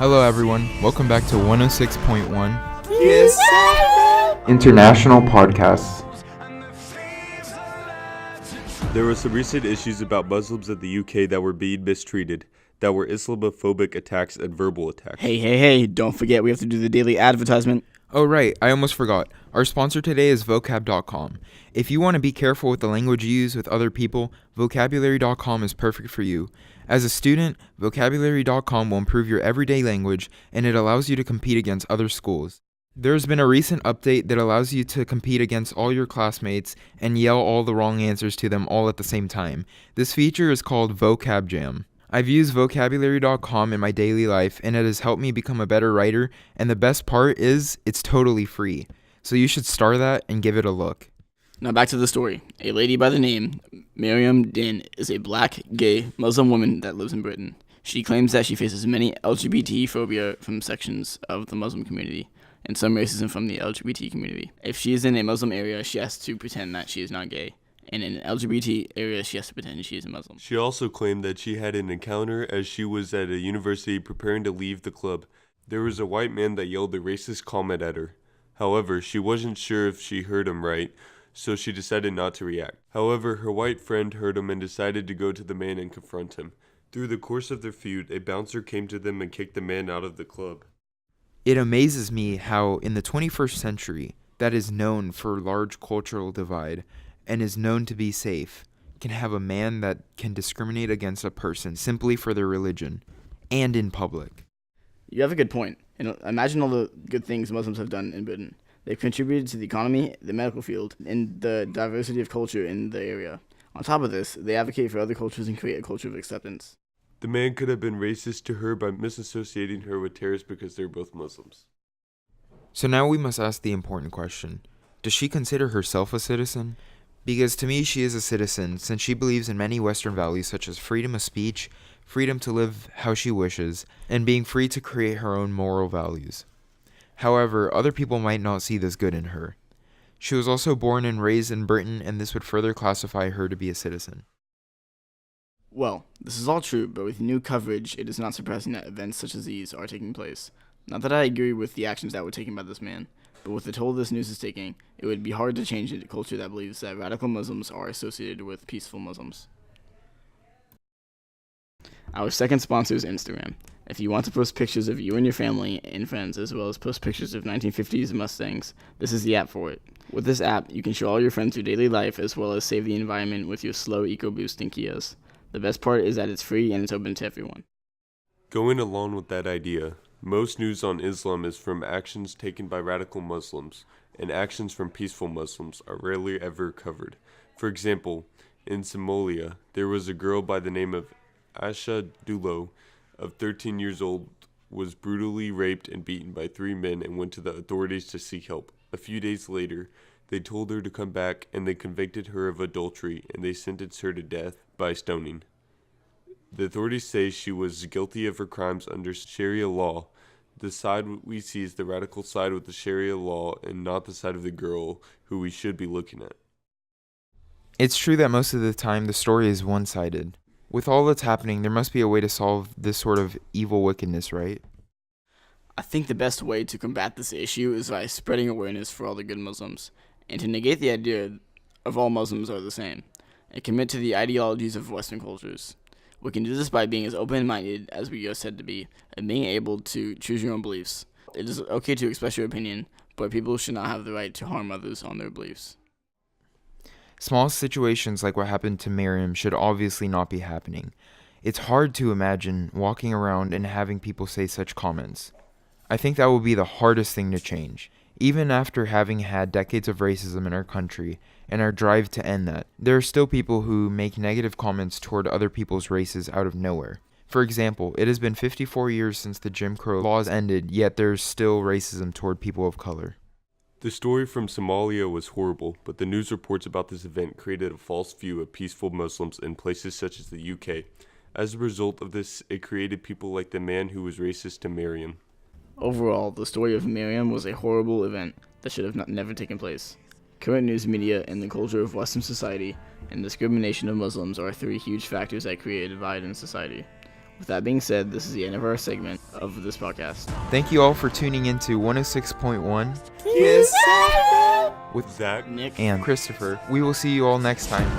Hello everyone, welcome back to 106.1 International Podcasts. There were some recent issues about Muslims in the UK that were being mistreated, that were Islamophobic attacks and verbal attacks. Hey, don't forget we have to do the daily advertisement. Oh right, I almost forgot. Our sponsor today is vocab.com. If you want to be careful with the language you use with other people, vocabulary.com is perfect for you. As a student, vocabulary.com will improve your everyday language and it allows you to compete against other schools. There's been a recent update that allows you to compete against all your classmates and yell all the wrong answers to them all at the same time. This feature is called Vocab Jam. I've used vocabulary.com in my daily life and it has helped me become a better writer, and the best part is it's totally free. So you should start that and give it a look. Now back to the story. A lady by the name Miriam Din is a black, gay, Muslim woman that lives in Britain. She claims that she faces many LGBT phobia from sections of the Muslim community and some racism from the LGBT community. If she is in a Muslim area, she has to pretend that she is not gay. And in an LGBT area, she has to pretend she is a Muslim. She also claimed that she had an encounter as she was at a university preparing to leave the club. There was a white man that yelled a racist comment at her. However, she wasn't sure if she heard him right, so she decided not to react. However, her white friend heard him and decided to go to the man and confront him. Through the course of their feud, a bouncer came to them and kicked the man out of the club. It amazes me how in the 21st century, that is known for large cultural divide and is known to be safe, can have a man that can discriminate against a person simply for their religion, and in public. You have a good point. And imagine all the good things Muslims have done in Britain. They've contributed to the economy, the medical field, and the diversity of culture in the area. On top of this, they advocate for other cultures and create a culture of acceptance. The man could have been racist to her by misassociating her with terrorists because they're both Muslims. So now we must ask the important question. Does she consider herself a citizen? Because to me, she is a citizen, since she believes in many Western values such as freedom of speech, freedom to live how she wishes, and being free to create her own moral values. However, other people might not see this good in her. She was also born and raised in Britain, and this would further classify her to be a citizen. Well, this is all true, but with new coverage, it is not surprising that events such as these are taking place. Not that I agree with the actions that were taken by this man, but with the toll this news is taking, it would be hard to change a culture that believes that radical Muslims are associated with peaceful Muslims. Our second sponsor is Instagram. If you want to post pictures of you and your family and friends, as well as post pictures of 1950s Mustangs, this is the app for it. With this app, you can show all your friends your daily life, as well as save the environment with your slow eco-boosting Kias. The best part is that it's free and it's open to everyone. Going along with that idea, most news on Islam is from actions taken by radical Muslims, and actions from peaceful Muslims are rarely ever covered. For example, in Somalia, there was a girl by the name of Asha Dulo, of 13 years old, was brutally raped and beaten by 3 men and went to the authorities to seek help. A few days later, they told her to come back and they convicted her of adultery and they sentenced her to death by stoning. The authorities say she was guilty of her crimes under Sharia law. The side we see is the radical side with the Sharia law and not the side of the girl who we should be looking at. It's true that most of the time the story is one-sided. With all that's happening, there must be a way to solve this sort of evil wickedness, right? I think the best way to combat this issue is by spreading awareness for all the good Muslims, and to negate the idea of all Muslims are the same, and commit to the ideologies of Western cultures. We can do this by being as open-minded as we are said to be, and being able to choose your own beliefs. It is okay to express your opinion, but people should not have the right to harm others on their beliefs. Small situations like what happened to Miriam should obviously not be happening. It's hard to imagine walking around and having people say such comments. I think that will be the hardest thing to change. Even after having had decades of racism in our country and our drive to end that, there are still people who make negative comments toward other people's races out of nowhere. For example, it has been 54 years since the Jim Crow laws ended, yet there's still racism toward people of color. The story from Somalia was horrible, but the news reports about this event created a false view of peaceful Muslims in places such as the UK. As a result of this, it created people like the man who was racist to Miriam. Overall, the story of Miriam was a horrible event that should have never taken place. Current news media and the culture of Western society and discrimination of Muslims are 3 huge factors that create a divide in society. With that being said, this is the end of our segment of this podcast. Thank you all for tuning into 106.1 With Zach Nick. and Christopher. We will see you all next time.